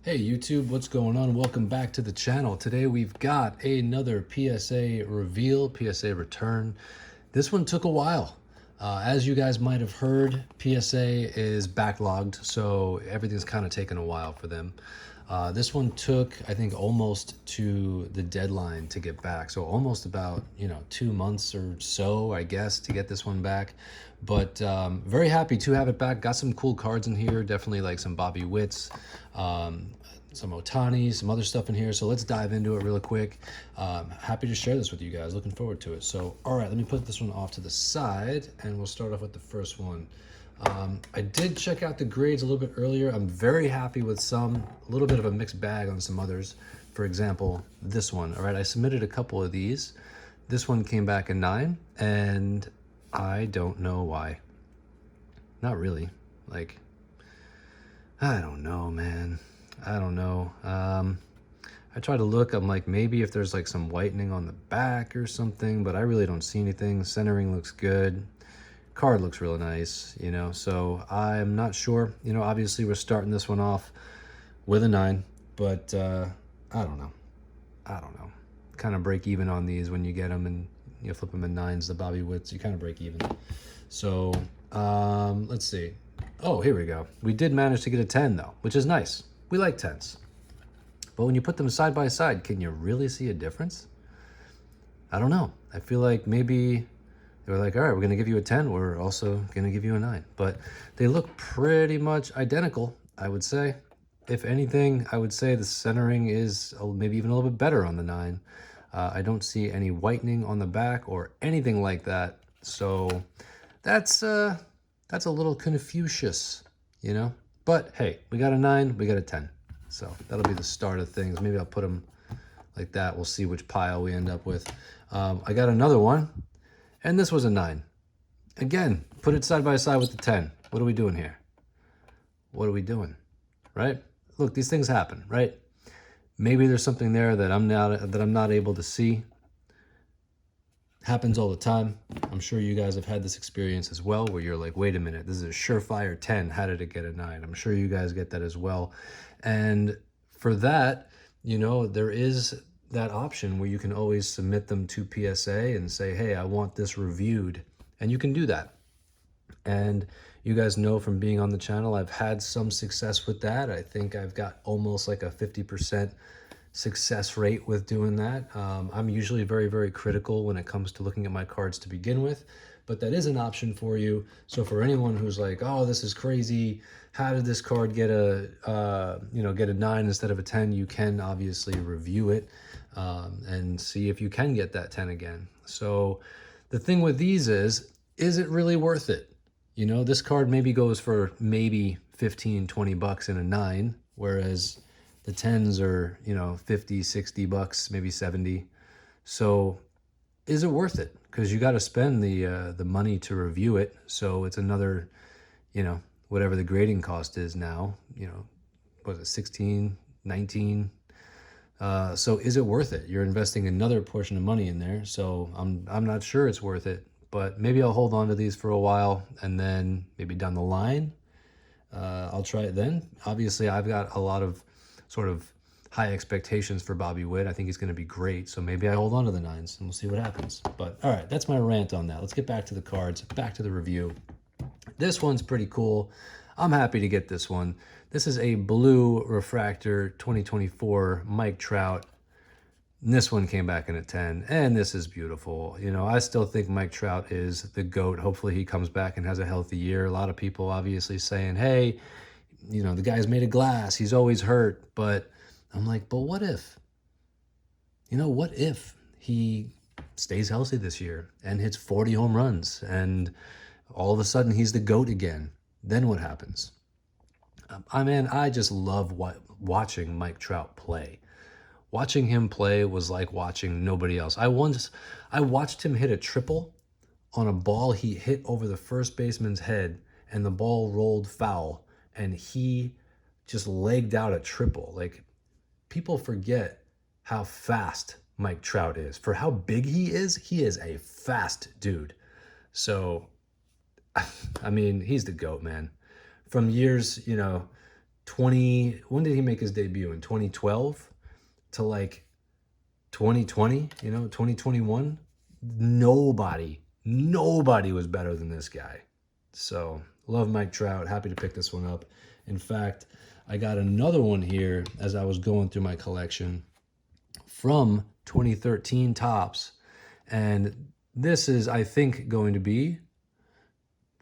Hey YouTube, what's going on? Welcome back to the channel. Today we've got another PSA reveal, PSA return. This one took a while. As you guys might have heard, PSA is backlogged, so everything's kind of taken a while for them. This one took, I think, almost to the deadline to get back. So almost about, 2 months or so, I guess, to get this one back. But very happy to have it back. Got some cool cards in here. Definitely like some Bobby Witts, some Ohtani, some other stuff in here. So let's dive into it real quick. Happy to share this with you guys. Looking forward to it. So, all right, let me put this one off to the side and we'll start off with the first one. I did check out the grades a little bit earlier. I'm very happy with some, a little bit of a mixed bag on some others. For example, this one. All right, I submitted a couple of these. This one came back a 9, and I don't know why. Not really. Like, I don't know, man. I don't know. I try to look, I'm like, maybe if there's like some whitening on the back or something, but I really don't see anything. Centering looks good. Card looks really nice, so I'm not sure. Obviously we're starting this one off with a 9, but I don't know. Kind of break even on these when you get them and you flip them in 9s, the Bobby Witts, you kind of break even. So let's see. Oh, here we go. We did manage to get a 10 though, which is nice. We like 10s. But when you put them side by side, can you really see a difference? I don't know. I feel like maybe they were like, all right, we're going to give you a 10. We're also going to give you a 9. But they look pretty much identical, I would say. If anything, I would say the centering is maybe even a little bit better on the 9. I don't see any whitening on the back or anything like that. So that's a little Confucius, But hey, we got a 9, we got a 10. So that'll be the start of things. Maybe I'll put them like that. We'll see which pile we end up with. I got another one. And this was a 9. Again, put it side by side with the 10. What are we doing here? What are we doing? Right? Look, these things happen, right? Maybe there's something there that I'm not able to see. Happens all the time. I'm sure you guys have had this experience as well, where you're like, wait a minute, this is a surefire 10. How did it get a 9? I'm sure you guys get that as well. And for that, there is that option where you can always submit them to PSA and say, hey, I want this reviewed. And you can do that. And you guys know from being on the channel, I've had some success with that. I think I've got almost like a 50% success rate with doing that. I'm usually very, very critical when it comes to looking at my cards to begin with, but that is an option for you. So for anyone who's like, oh, this is crazy, how did this card get a get a 9 instead of a 10? You can obviously review it and see if you can get that 10 again. So the thing with these is it really worth it? This card maybe goes for maybe 15, 20 bucks in a 9, whereas the 10s are, 50, 60 bucks, maybe 70. So is it worth it? Because you got to spend the money to review it. So it's another, whatever the grading cost is now, was it 16, 19? So is it worth it? You're investing another portion of money in there. So I'm not sure it's worth it, but maybe I'll hold on to these for a while and then maybe down the line, I'll try it then. Obviously I've got a lot of sort of high expectations for Bobby Witt. I think he's going to be great. So maybe I hold on to the 9s and we'll see what happens. But all right, that's my rant on that. Let's get back to the cards, back to the review. This one's pretty cool. I'm happy to get this one. This is a Blue Refractor 2024 Mike Trout. And this one came back in a 10, and this is beautiful. I still think Mike Trout is the GOAT. Hopefully he comes back and has a healthy year. A lot of people obviously saying, hey, the guy's made of glass. He's always hurt. But I'm like, but what if? What if he stays healthy this year and hits 40 home runs and all of a sudden he's the GOAT again? Then what happens? I just love watching Mike Trout play. Watching him play was like watching nobody else. I watched him hit a triple on a ball he hit over the first baseman's head, and the ball rolled foul, and he just legged out a triple. Like, people forget how fast Mike Trout is. For how big he is a fast dude. So, I mean, he's the GOAT, man. From years, when did he make his debut? In 2012 to like 2020, 2021. Nobody was better than this guy. So love Mike Trout. Happy to pick this one up. In fact, I got another one here as I was going through my collection from 2013 Topps. And this is, I think, going to be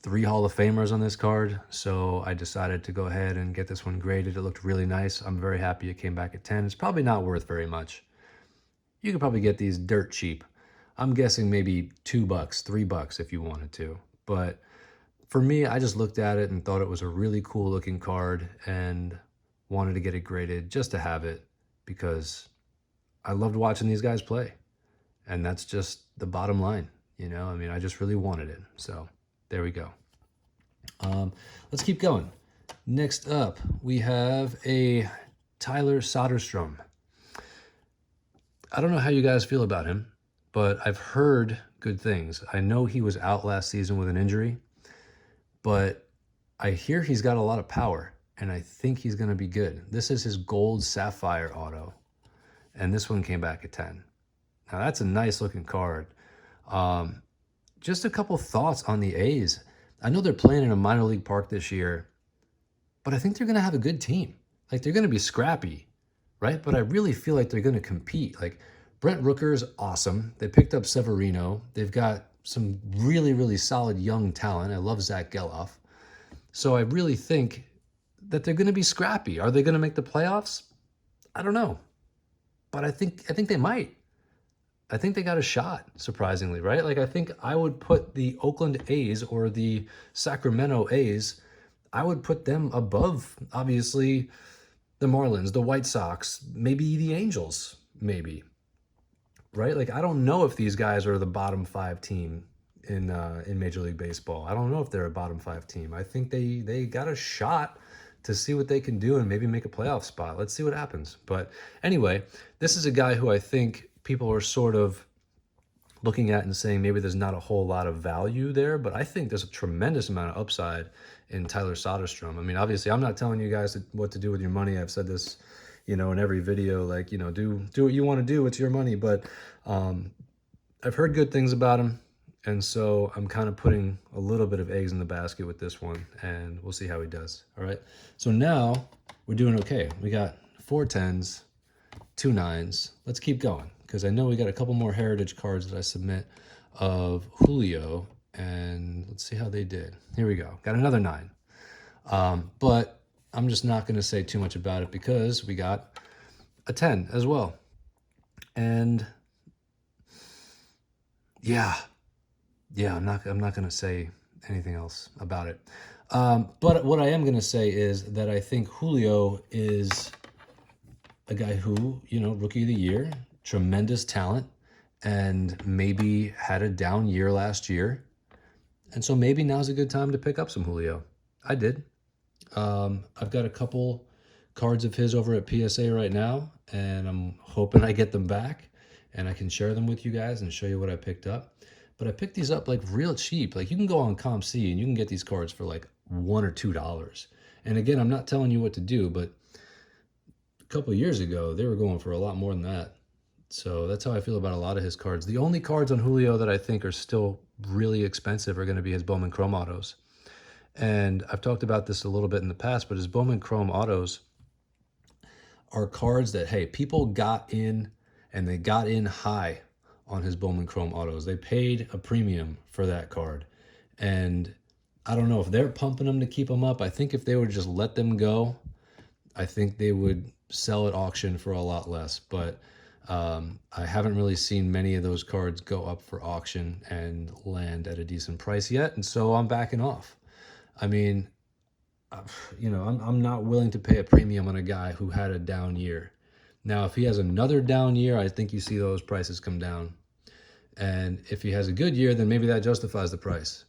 3 Hall of Famers on this card. So I decided to go ahead and get this one graded. It looked really nice. I'm very happy it came back at 10. It's probably not worth very much. You could probably get these dirt cheap. I'm guessing maybe $2, $3 if you wanted to. But for me, I just looked at it and thought it was a really cool looking card and wanted to get it graded just to have it because I loved watching these guys play. And that's just the bottom line, I mean, I just really wanted it. So there we go. Let's keep going. Next up, we have a Tyler Soderstrom. I don't know how you guys feel about him, but I've heard good things. I know he was out last season with an injury, but I hear he's got a lot of power, and I think he's going to be good. This is his gold Sapphire auto, and this one came back at 10. Now, that's a nice-looking card. Just a couple thoughts on the A's. I know they're playing in a minor league park this year, but I think they're going to have a good team. Like, they're going to be scrappy, right? But I really feel like they're going to compete. Like, Brent Rooker's awesome. They picked up Severino. They've got some really, really solid young talent. I love Zach Geloff. So I really think that they're going to be scrappy. Are they going to make the playoffs? I don't know. But I think they might. I think they got a shot, surprisingly, right? Like, I think I would put the Oakland A's or the Sacramento A's, I would put them above, obviously, the Marlins, the White Sox, maybe the Angels, maybe, right? Like, I don't know if these guys are the bottom 5 team in Major League Baseball. I don't know if they're a bottom 5 team. I think they got a shot to see what they can do and maybe make a playoff spot. Let's see what happens. But anyway, this is a guy who I think people are sort of looking at and saying maybe there's not a whole lot of value there, but I think there's a tremendous amount of upside in Tyler Soderstrom. I mean, obviously, I'm not telling you guys what to do with your money. I've said this, in every video, like, do what you want to do. It's your money. But I've heard good things about him, and so I'm kind of putting a little bit of eggs in the basket with this one, and we'll see how he does. All right. So now we're doing okay. We got 4 10s, 2 9s. Let's keep going, because I know we got a couple more Heritage cards that I submit of Julio, and let's see how they did. Here we go. Got another 9. But I'm just not going to say too much about it because we got a 10 as well. And yeah, I'm not going to say anything else about it. But what I am going to say is that I think Julio is a guy who, Rookie of the Year, tremendous talent, and maybe had a down year last year. And so maybe now's a good time to pick up some Julio. I did. I've got a couple cards of his over at PSA right now, and I'm hoping I get them back and I can share them with you guys and show you what I picked up. But I picked these up like real cheap. Like, you can go on ComC and you can get these cards for like $1 or $2. And again, I'm not telling you what to do, but a couple of years ago, they were going for a lot more than that. So that's how I feel about a lot of his cards. The only cards on Julio that I think are still really expensive are going to be his Bowman Chrome autos. And I've talked about this a little bit in the past, but his Bowman Chrome autos are cards that, hey, people got in, and they got in high on his Bowman Chrome autos. They paid a premium for that card. And I don't know if they're pumping them to keep them up. I think if they would just let them go, I think they would sell at auction for a lot less. But I haven't really seen many of those cards go up for auction and land at a decent price yet. And so I'm backing off. I mean, I'm not willing to pay a premium on a guy who had a down year. Now, if he has another down year, I think you see those prices come down. And if he has a good year, then maybe that justifies the price.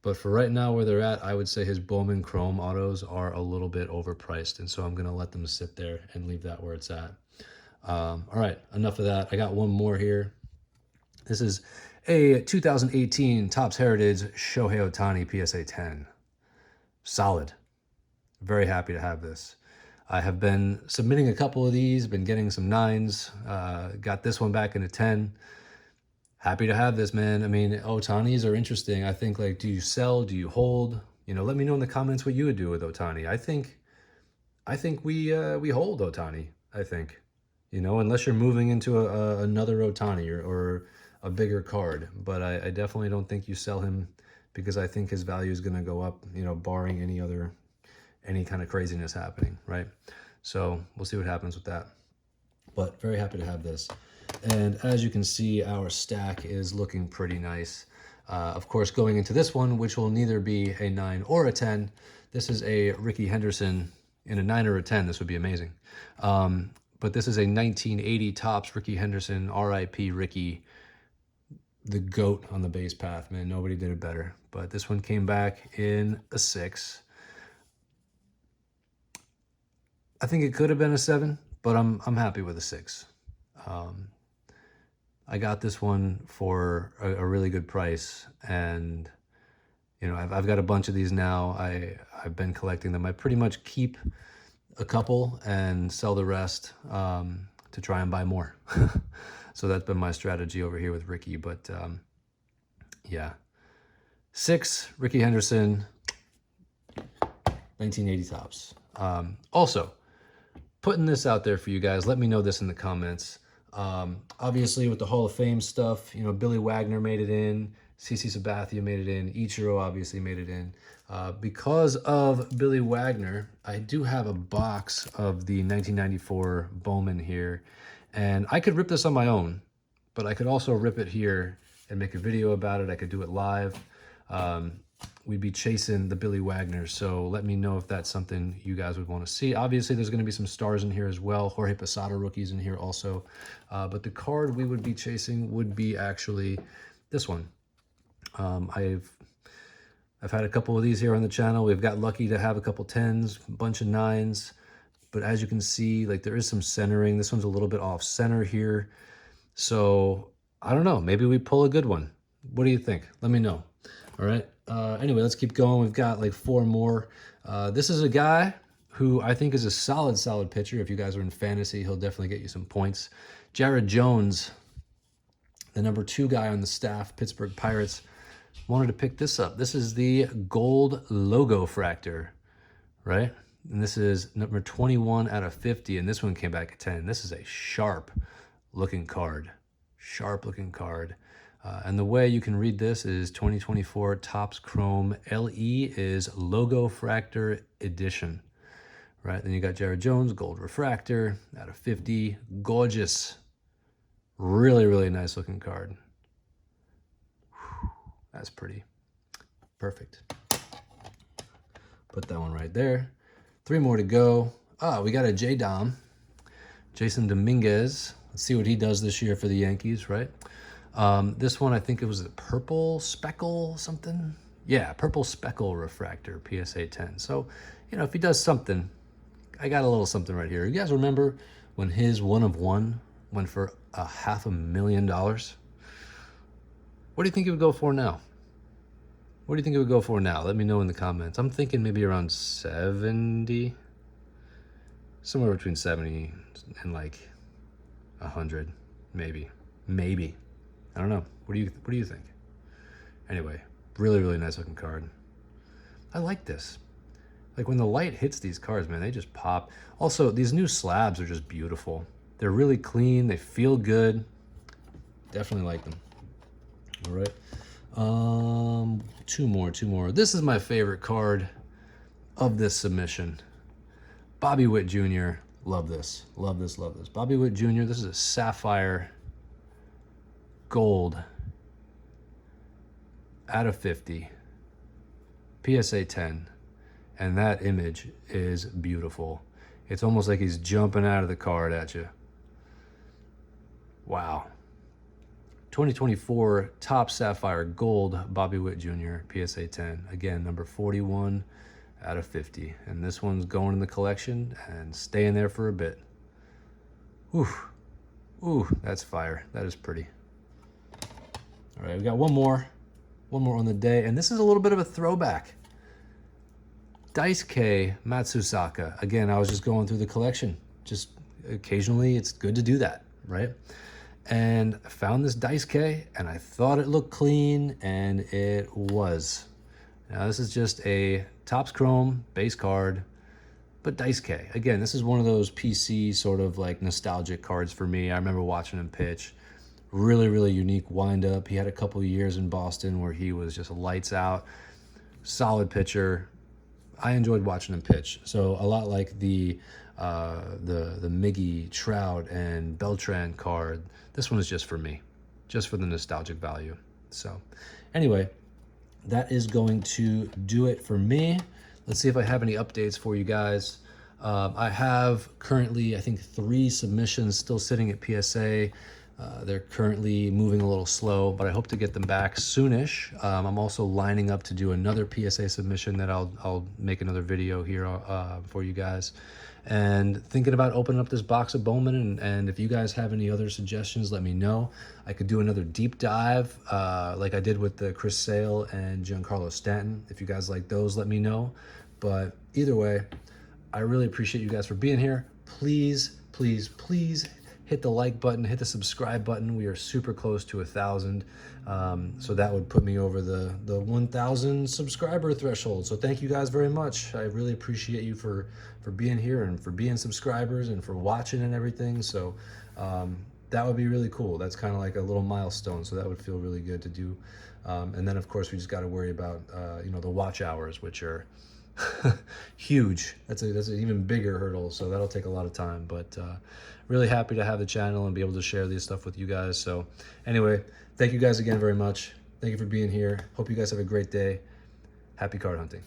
But for right now where they're at, I would say his Bowman Chrome autos are a little bit overpriced. And so I'm going to let them sit there and leave that where it's at. All right, enough of that. I got one more here. This is a 2018 Topps Heritage Shohei Ohtani PSA 10. Solid. Very happy to have this. I have been submitting a couple of these, been getting some 9s, got this one back in a 10. Happy to have this, man. I mean, Ohtanis are interesting. I think, like, do you sell? Do you hold? You know, let me know in the comments what you would do with Ohtani. I think we hold Ohtani. I think, you know, unless you're moving into another Ohtani or a bigger card. But I definitely don't think you sell him, because I think his value is going to go up, you know, barring any kind of craziness happening, right? So we'll see what happens with that. But very happy to have this. And as you can see, our stack is looking pretty nice. Of course, going into this one, which will neither be a 9 or a 10, this is a Rickey Henderson. In a 9 or a 10, this would be amazing. But this is a 1980 Topps Rickey Henderson, R.I.P. Rickey, the GOAT on the base path, man. Nobody did it better. But this one came back in a 6. I think it could have been a 7, but I'm happy with a 6. I got this one for a really good price, and you know, I've got a bunch of these now. I've been collecting them. I pretty much keep a couple and sell the rest to try and buy more. So that's been my strategy over here with Rickey. But yeah, 6 Rickey Henderson, 1980 Topps. Also, putting this out there for you guys. Let me know this in the comments. Obviously, with the Hall of Fame stuff, you know, Billy Wagner made it in. CC Sabathia made it in. Ichiro obviously made it in. Because of Billy Wagner, I do have a box of the 1994 Bowman here. And I could rip this on my own, but I could also rip it here and make a video about it. I could do it live. We'd be chasing the Billy Wagner, so let me know if that's something you guys would want to see. Obviously, there's going to be some stars in here as well. Jorge Posada rookies in here also. But the card we would be chasing would be actually this one. I've had a couple of these here on the channel. We've got lucky to have a couple 10s, a bunch of 9s. But as you can see, like, there is some centering. This one's a little bit off center here. So I don't know. Maybe we pull a good one. What do you think? Let me know. All right. Anyway, let's keep going. We've got like 4 more. This is a guy who I think is a solid pitcher. If you guys are in fantasy, he'll definitely get you some points. Jared Jones, the number 2 guy on the staff, Pittsburgh Pirates, wanted to pick this up. This is the gold logo fractor, right? And this is number 21 out of 50, and this one came back at 10. This is a sharp looking card. And the way you can read this is 2024 Topps Chrome LE is Logo Fractor Edition, right? Then you got Jared Jones, gold refractor out of 50. Gorgeous. Really nice looking card. Whew, that's pretty. Perfect. Put that one right there. 3 more to go. We got a J-Dom. Jason Dominguez. Let's see what he does this year for the Yankees, right? This one, I think it was a purple speckle something. Yeah, purple speckle refractor, PSA 10. So, you know, if he does something, I got a little something right here. You guys remember when his 1 of 1 went for $500,000? What do you think it would go for now? What do you think it would go for now? Let me know in the comments. I'm thinking maybe around 70. Somewhere between 70 and like 100, maybe. I don't know. What do you think? Anyway, really nice looking card. I like this. Like, when the light hits these cards, man, they just pop. Also, these new slabs are just beautiful. They're really clean. They feel good. Definitely like them. All right. 2 more. This is my favorite card of this submission. Bobby Witt Jr. Love this. Bobby Witt Jr. This is a Sapphire gold out of 50. PSA 10. And that image is beautiful. It's almost like he's jumping out of the card at you. Wow. 2024 Topps Sapphire Gold Bobby Witt Jr. PSA 10. Again, number 41 out of 50. And this one's going in the collection and staying there for a bit. Ooh, that's fire. That is pretty. All right, we got one more on the day. And this is a little bit of a throwback. Daisuke Matsusaka. Again, I was just going through the collection. Just occasionally, it's good to do that, right? And I found this Daisuke, and I thought it looked clean, and it was. Now, this is just a Topps Chrome base card, but Daisuke. Again, this is one of those PC sort of like nostalgic cards for me. I remember watching him pitch. Really, really unique windup. He had a couple of years in Boston where he was just lights out. Solid pitcher. I enjoyed watching him pitch. So a lot like the Miggy, Trout, and Beltran card. This one is just for me, just for the nostalgic value. So anyway, that is going to do it for me. Let's see if I have any updates for you guys. I have currently, I think, 3 submissions still sitting at PSA. They're currently moving a little slow, but I hope to get them back soonish. I'm also lining up to do another PSA submission that I'll make another video here for you guys. And thinking about opening up this box of Bowman, and if you guys have any other suggestions, let me know. I could do another deep dive like I did with the Chris Sale and Giancarlo Stanton. If you guys like those, let me know. But either way, I really appreciate you guys for being here. Please, please, please hit the like button, hit the subscribe button. We are super close to 1,000. So that would put me over the 1,000 subscriber threshold. So thank you guys very much. I really appreciate you for being here and for being subscribers and for watching and everything. So that would be really cool. That's kind of like a little milestone. So that would feel really good to do. And then of course we just got to worry about, the watch hours, which are huge. That's an even bigger hurdle. So that'll take a lot of time, but really happy to have the channel and be able to share this stuff with you guys. So anyway, thank you guys again very much. Thank you for being here. Hope you guys have a great day. Happy card hunting.